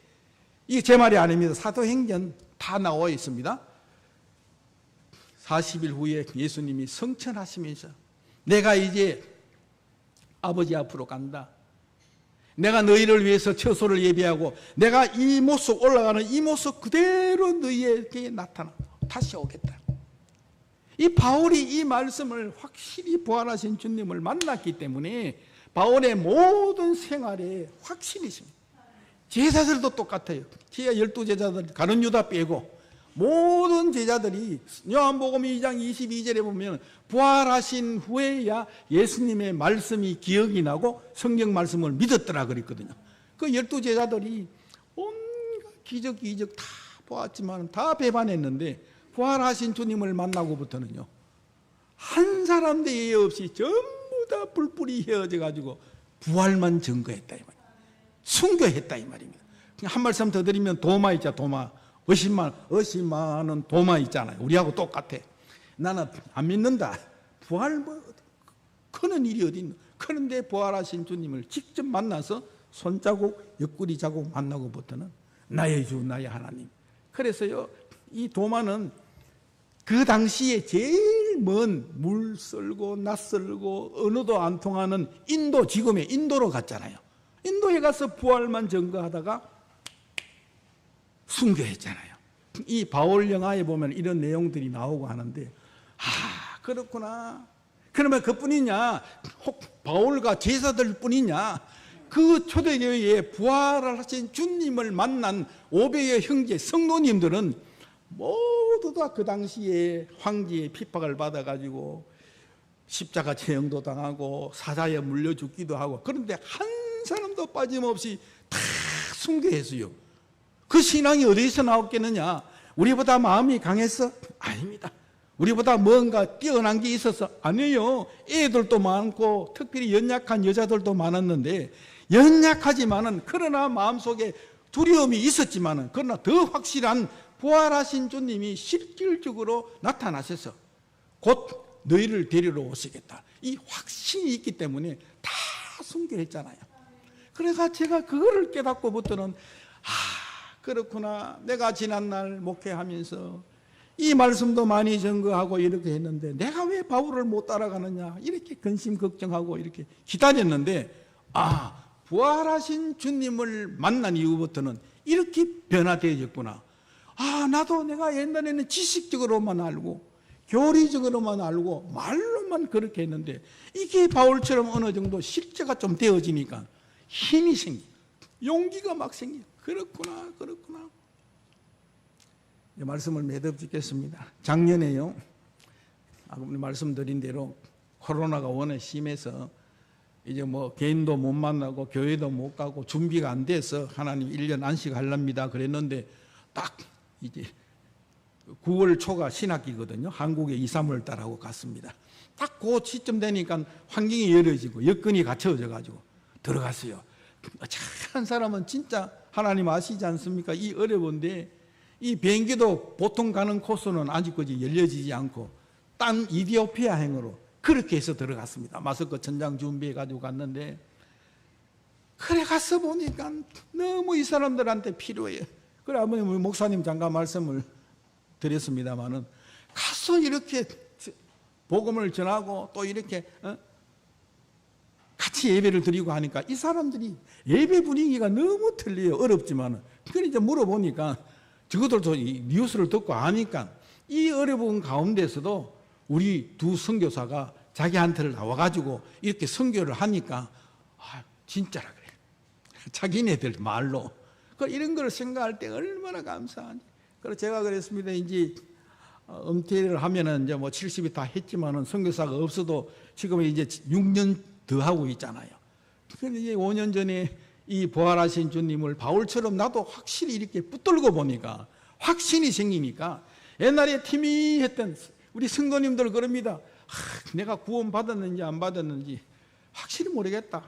이게 제 말이 아닙니다. 사도행전 다 나와 있습니다. 40일 후에 예수님이 성천하시면서 내가 이제 아버지 앞으로 간다. 내가 너희를 위해서 처소를 예비하고 내가 이 모습 올라가는 이 모습 그대로 너희에게 나타나 다시 오겠다. 이 바울이 이 말씀을 확실히 부활하신 주님을 만났기 때문에 바울의 모든 생활에 확신이 있습니다. 제자들도 똑같아요. 제가 12제자들 가룟 유다 빼고 모든 제자들이 요한복음 2장 22절에 보면 부활하신 후에야 예수님의 말씀이 기억이 나고 성경 말씀을 믿었더라 그랬거든요. 그 12제자들이 온갖 기적 이적 다 보았지만 다 배반했는데 부활하신 주님을 만나고부터는요 한 사람도 예외 없이 전부 다 뿔뿔이 헤어져 가지고 부활만 증거했다 이 말이에요. 순교했다 이 말입니다. 한 말씀 더 드리면 도마 있죠. 도마 의심하는 도마 있잖아요. 우리하고 똑같아. 나는 안 믿는다. 부활 뭐 그런 일이 어디 있노. 그런데 부활하신 주님을 직접 만나서 손자국 옆구리 자국 만나고부터는 나의 주 나의 하나님. 그래서요 이 도마는 그 당시에 제일 먼 물썰고 낯설고 언어도 안 통하는 인도, 지금의 인도로 갔잖아요. 인도에 가서 부활만 증거하다가 순교했잖아요. 이 바울 영화에 보면 이런 내용들이 나오고 하는데 그렇구나. 그러면 그뿐이냐? 혹 바울과 제자들 뿐이냐? 그 초대교회에 부활을 하신 주님을 만난 500여 형제 성도님들은 모두 다 그 당시에 황제의 핍박을 받아가지고 십자가 체형도 당하고 사자에 물려 죽기도 하고 그런데 한 사람도 빠짐없이 다 순교했어요. 그 신앙이 어디서 나왔겠느냐? 우리보다 마음이 강했어? 아닙니다. 우리보다 뭔가 뛰어난 게 있어서? 아니에요. 애들도 많고 특별히 연약한 여자들도 많았는데 연약하지만은 그러나 마음속에 두려움이 있었지만은 그러나 더 확실한 부활하신 주님이 실질적으로 나타나셔서 곧 너희를 데리러 오시겠다. 이 확신이 있기 때문에 다 순교했잖아요. 그래서 제가 그거를 깨닫고부터는 그렇구나. 내가 지난날 목회하면서 이 말씀도 많이 증거하고 이렇게 했는데 내가 왜 바울을 못 따라가느냐 이렇게 근심 걱정하고 이렇게 기다렸는데 부활하신 주님을 만난 이후부터는 이렇게 변화되어졌구나. 나도 내가 옛날에는 지식적으로만 알고 교리적으로만 알고 말로만 그렇게 했는데 이게 바울처럼 어느 정도 실제가 좀 되어지니까 힘이 생겨. 용기가 막 생겨. 그렇구나. 말씀을 매듭 짓겠습니다. 작년에요. 말씀드린 대로 코로나가 워낙 심해서 이제 뭐 개인도 못 만나고 교회도 못 가고 준비가 안 돼서 하나님 1년 안식하랍니다 그랬는데 딱 이제 9월 초가 신학기거든요. 한국에 2, 3월 달하고 갔습니다. 딱 그 시점 되니까 환경이 열어지고 여건이 갖춰져 가지고 들어갔어요. 한 사람은 진짜 하나님 아시지 않습니까? 이 어려운데 이 비행기도 보통 가는 코스는 아직까지 열려지지 않고 딴 이디오피아 행으로 그렇게 해서 들어갔습니다. 마스크 천장 준비해 가지고 갔는데 그래 가서 보니까 너무 이 사람들한테 필요해요. 그래 아버님 우리 목사님 잠깐 말씀을 드렸습니다마는 가서 이렇게 복음을 전하고 또 이렇게 같이 예배를 드리고 하니까 이 사람들이 예배 분위기가 너무 틀려요. 어렵지만은. 그래 이제 물어보니까 저것들도 이 뉴스를 듣고 아니까 이 어려운 가운데서도 우리 두 선교사가 자기한테 나와가지고 이렇게 선교를 하니까 진짜라 그래. 자기네들 말로. 이런 걸 생각할 때 얼마나 감사한지. 그래서 제가 그랬습니다. 이제 은퇴를 하면은 이제 뭐 70이 다 했지만은 선교사가 없어도 지금 이제 6년 더 하고 있잖아요. 그런데 이제 5년 전에 이 부활하신 주님을 바울처럼 나도 확실히 이렇게 붙들고 보니까 확신이 생기니까 옛날에 팀이 했던 우리 성도님들 그럽니다. 내가 구원 받았는지 안 받았는지 확실히 모르겠다.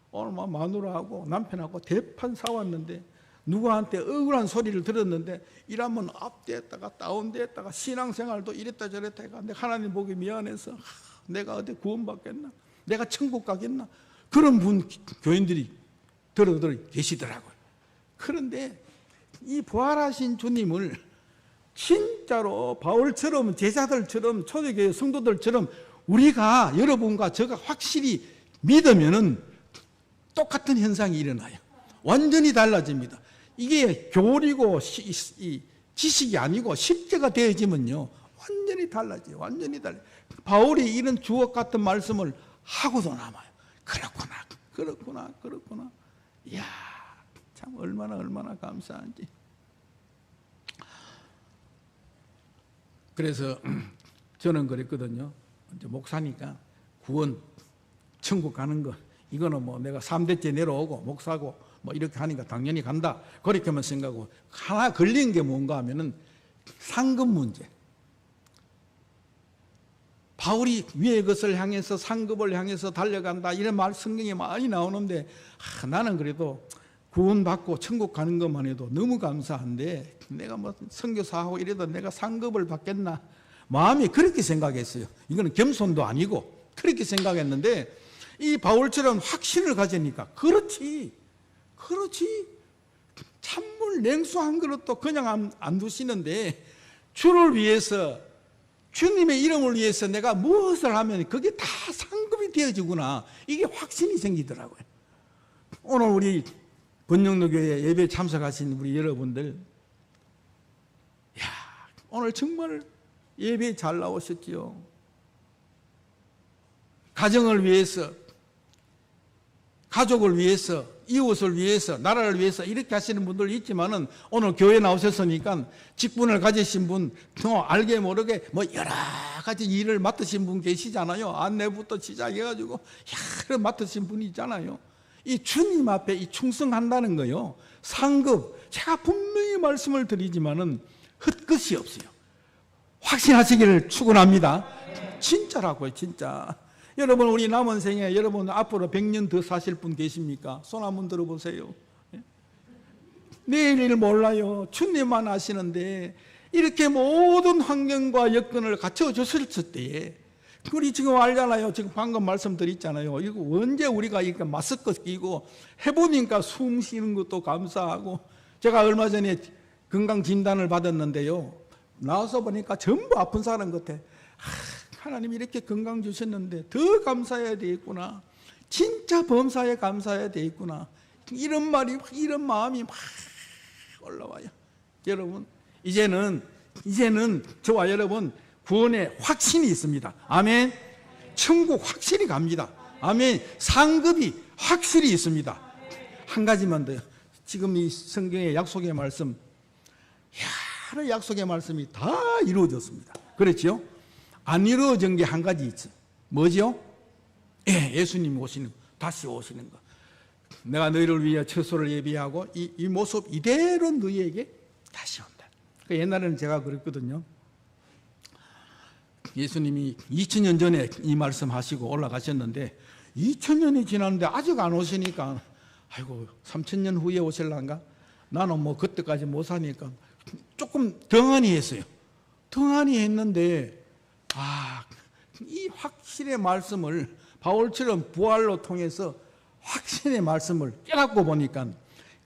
오늘 마누라하고 남편하고 대판 싸웠는데 누구한테 억울한 소리를 들었는데 이러면 업됐다가 다운됐다가 신앙생활도 이랬다 저랬다 해가 내가 하나님 보기 미안해서 내가 어디 구원받겠나? 내가 천국 가겠나? 그런 분 교인들이 들어 계시더라고요. 그런데 이 부활하신 주님을 진짜로 바울처럼 제자들처럼 초대교회 성도들처럼 우리가 여러분과 제가 확실히 믿으면은 똑같은 현상이 일어나요. 완전히 달라집니다. 이게 교리고 지식이 아니고 실제가 되어지면요 완전히 달라져요. 완전히 달라요. 바울이 이런 주옥 같은 말씀을 하고도 남아요. 그렇구나. 이야, 참 얼마나 감사한지. 그래서 저는 그랬거든요. 이제 목사니까 구원, 천국 가는 거 이거는 뭐 내가 3대째 내려오고 목사고 뭐 이렇게 하니까 당연히 간다. 그렇게만 생각하고 하나 걸린 게 뭔가 하면은 상급 문제. 바울이 위의 것을 향해서 상급을 향해서 달려간다 이런 말 성경에 많이 나오는데 나는 그래도 구원받고 천국 가는 것만 해도 너무 감사한데 내가 뭐 선교사하고 이래도 내가 상급을 받겠나 마음이 그렇게 생각했어요. 이거는 겸손도 아니고 그렇게 생각했는데 이 바울처럼 확신을 가지니까 그렇지 찬물 냉수 한 그릇도 그냥 안 두시는데 주를 위해서 주님의 이름을 위해서 내가 무엇을 하면 그게 다 상급이 되어지구나 이게 확신이 생기더라고요. 오늘 우리 번영로교회 예배 참석하신 우리 여러분들 오늘 정말 예배 잘 나오셨지요. 가정을 위해서 가족을 위해서 이웃을 위해서 나라를 위해서 이렇게 하시는 분들 있지만은 오늘 교회 나오셨으니까 직분을 가지신 분 알게 모르게 뭐 여러 가지 일을 맡으신 분 계시잖아요. 안내부터 시작해가지고 여러 맡으신 분이 있잖아요. 이 주님 앞에 이 충성한다는 거요. 상급 제가 분명히 말씀을 드리지만은 헛것이 없어요. 확신하시기를 축원합니다. 진짜라고요, 진짜. 여러분 우리 남은 생에 여러분 앞으로 100년 더 사실 분 계십니까? 손 한번 들어보세요. 내일 일 몰라요. 주님만 아시는데 이렇게 모든 환경과 여건을 갖춰주실 때에 우리 지금 알잖아요. 지금 방금 말씀드렸잖아요. 이거 언제 우리가 이렇게 마스크 끼고 해보니까 숨 쉬는 것도 감사하고 제가 얼마 전에 건강 진단을 받았는데요. 나와서 보니까 전부 아픈 사람 같아. 하나님 이렇게 건강 주셨는데 더 감사해야 되겠구나. 진짜 범사에 감사해야 되겠구나. 이런 말이 이런 마음이 막 올라와요. 여러분 이제는 저와 여러분 구원의 확신이 있습니다. 아멘. 천국 확실히 갑니다. 아멘. 상급이 확실히 있습니다. 한 가지만 더요. 지금 이 성경의 약속의 말씀 여러 약속의 말씀이 다 이루어졌습니다. 그렇죠? 안 이루어진 게 한 가지 있어. 뭐죠? 예수님 오시는 거, 다시 오시는 거. 내가 너희를 위해 처소를 예비하고 이 모습 이대로 너희에게 다시 온다. 옛날에는 제가 그랬거든요. 예수님이 2000년 전에 이 말씀하시고 올라가셨는데 2000년이 지났는데 아직 안 오시니까 아이고 3000년 후에 오실란가? 나는 뭐 그때까지 못 사니까 조금 등한히 했어요. 등한히 했는데 이 확신의 말씀을 바울처럼 부활로 통해서 확신의 말씀을 깨닫고 보니까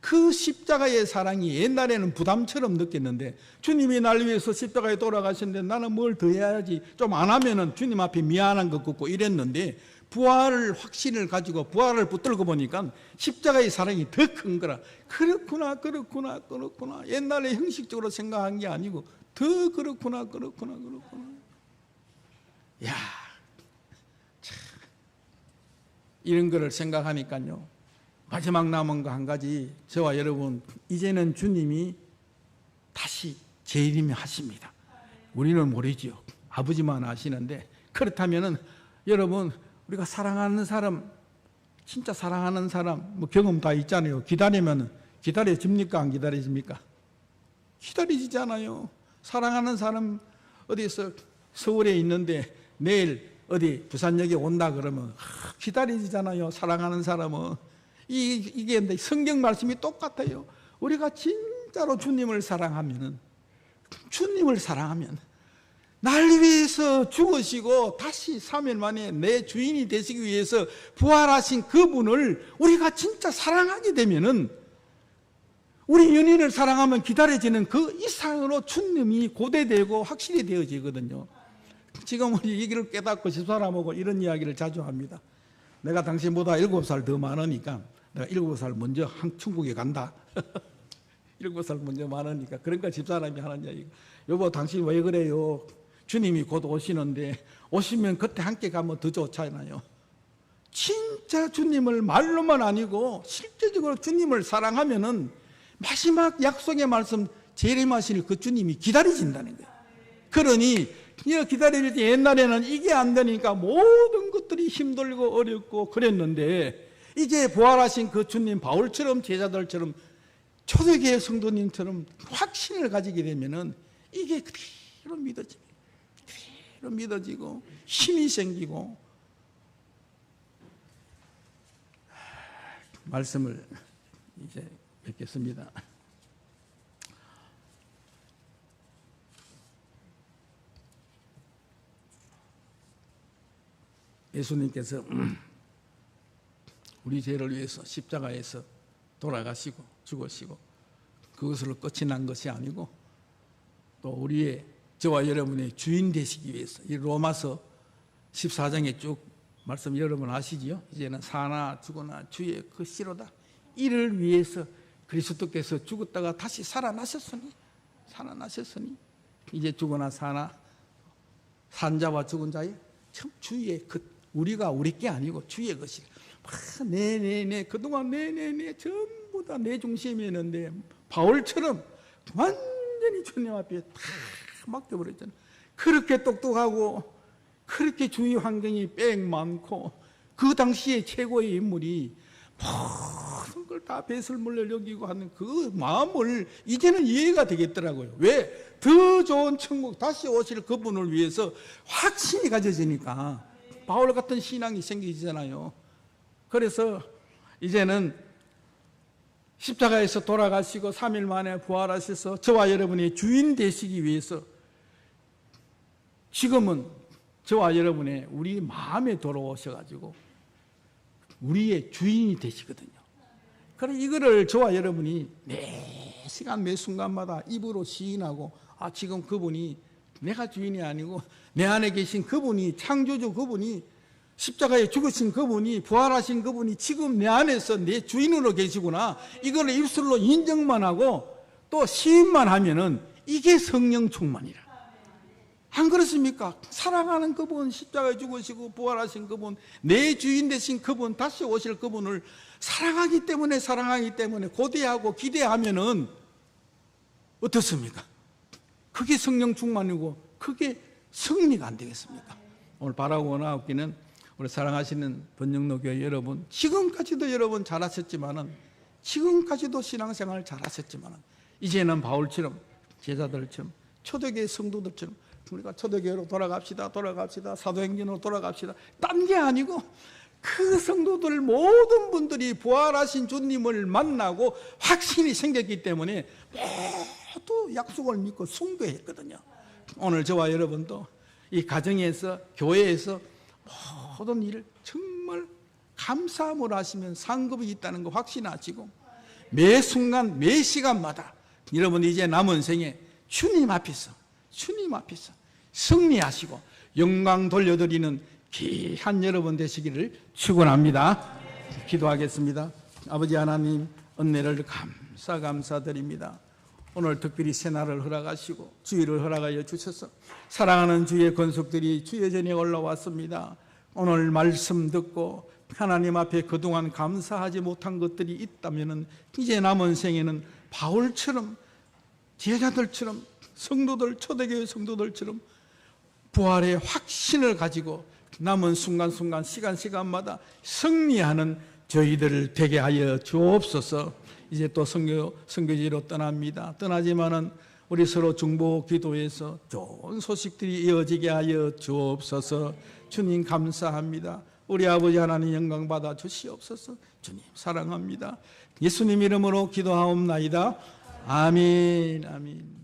그 십자가의 사랑이 옛날에는 부담처럼 느꼈는데 주님이 날 위해서 십자가에 돌아가셨는데 나는 뭘 더 해야지 좀 안 하면은 주님 앞에 미안한 것 같고 이랬는데 부활을 확신을 가지고 부활을 붙들고 보니까 십자가의 사랑이 더 큰 거라. 그렇구나. 옛날에 형식적으로 생각한 게 아니고 더 그렇구나. 야, 참. 이런 거를 생각하니까요. 마지막 남은 거 한 가지, 저와 여러분, 이제는 주님이 다시 재림하십니다. 우리는 모르지요. 아버지만 아시는데, 그렇다면은 여러분, 우리가 사랑하는 사람, 진짜 사랑하는 사람, 뭐 경험 다 있잖아요. 기다리면은 기다려집니까? 안 기다려집니까? 기다리지잖아요. 사랑하는 사람 어디서 서울에 있는데 내일 어디 부산역에 온다 그러면 기다리지잖아요. 사랑하는 사람은. 이게 성경 말씀이 똑같아요. 우리가 진짜로 주님을 사랑하면 날 위해서 죽으시고 다시 3일 만에 내 주인이 되시기 위해서 부활하신 그분을 우리가 진짜 사랑하게 되면은, 우리 연인을 사랑하면 기다려지는 그 이상으로 주님이 고대되고 확실히 되어지거든요. 지금 우리 이 길을 깨닫고 집사람하고 이런 이야기를 자주 합니다. 내가 당신보다 7살 더 많으니까 내가 7살 먼저 천국에 간다. 7살 먼저 많으니까. 그러니까 집사람이 하는 이야기, 여보 당신 왜 그래요? 주님이 곧 오시는데 오시면 그때 함께 가면 더 좋잖아요. 진짜 주님을 말로만 아니고 실제적으로 주님을 사랑하면은 마지막 약속의 말씀 재림하실 그 주님이 기다리신다는 거예요. 그러니 기다릴 때 옛날에는 이게 안 되니까 모든 것들이 힘들고 어렵고 그랬는데, 이제 부활하신 그 주님, 바울처럼 제자들처럼 초대교회 성도님처럼 확신을 가지게 되면은 이게 그대로 믿어지고 힘이 생기고. 말씀을 이제 뵙겠습니다. 예수님께서 우리 죄를 위해서 십자가에서 돌아가시고 죽으시고 그것으로 끝이 난 것이 아니고, 또 우리의, 저와 여러분의 주인 되시기 위해서, 이 로마서 14장에 쭉 말씀 여러분 아시지요? 이제는 사나 죽으나 주의 그 씨로다. 이를 위해서 그리스도께서 죽었다가 다시 살아나셨으니 이제 죽으나 사나 산 자와 죽은 자의 참 주의 그, 우리가 우리 게 아니고 주의 것이 네네네 그동안 네네네 전부 다 내 중심이었는데 바울처럼 완전히 주님 앞에 다 맡겨버렸잖아요. 그렇게 똑똑하고 그렇게 주위 환경이 빽 많고 그 당시에 최고의 인물이 모든 걸 다 배설물로 여기고 하는 그 마음을 이제는 이해가 되겠더라고요. 왜? 더 좋은 천국 다시 오실 그분을 위해서 확신이 가져지니까 바울 같은 신앙이 생기잖아요. 그래서 이제는 십자가에서 돌아가시고 3일 만에 부활하셔서 저와 여러분의 주인 되시기 위해서 지금은 저와 여러분의 우리 마음에 돌아오셔가지고 우리의 주인이 되시거든요. 그래서 이거를 저와 여러분이 매 시간 매 순간마다 입으로 시인하고, 지금 그분이 내가 주인이 아니고 내 안에 계신 그분이, 창조주 그분이, 십자가에 죽으신 그분이, 부활하신 그분이 지금 내 안에서 내 주인으로 계시구나. 이걸 입술로 인정만 하고 또 시인만 하면은 이게 성령 충만이라. 안 그렇습니까? 사랑하는 그분, 십자가에 죽으시고 부활하신 그분, 내 주인 되신 그분, 다시 오실 그분을 사랑하기 때문에 고대하고 기대하면은 어떻습니까? 그게 성령 충만이고 그게 승리가 안 되겠습니까? 오늘 바라고 원하옵기는 우리 사랑하시는 번영로교회 여러분, 지금까지도 여러분 잘하셨지만은, 지금까지도 신앙생활 잘하셨지만은, 이제는 바울처럼, 제자들처럼, 초대교회 성도들처럼 우리가 초대교회로 돌아갑시다. 사도행전으로 돌아갑시다. 딴 게 아니고 그 성도들 모든 분들이 부활하신 주님을 만나고 확신이 생겼기 때문에 모두 약속을 믿고 숭배했거든요. 오늘 저와 여러분도 이 가정에서, 교회에서 모든 일을 정말 감사함으로 하시면 상급이 있다는 거 확신하시고, 매 순간 매 시간마다 여러분 이제 남은 생에 주님 앞에서 승리하시고 영광 돌려드리는 귀한 여러분 되시기를 축원합니다. 기도하겠습니다. 아버지 하나님, 은혜를 감사드립니다. 오늘 특별히 새날을 허락하시고 주일을 허락하여 주셔서 사랑하는 주의 권속들이 주의 전에 올라왔습니다. 오늘 말씀 듣고 하나님 앞에 그동안 감사하지 못한 것들이 있다면 이제 남은 생에는 바울처럼, 제자들처럼, 성도들, 초대교회 성도들처럼 부활의 확신을 가지고 남은 순간순간 시간마다 승리하는 저희들을 되게 하여 주옵소서. 이제 또 선교지로 떠납니다. 떠나지만은 우리 서로 중보 기도해서 좋은 소식들이 이어지게 하여 주옵소서. 주님 감사합니다. 우리 아버지 하나님 영광 받아 주시옵소서. 주님 사랑합니다. 예수님 이름으로 기도하옵나이다. 아멘. 아멘.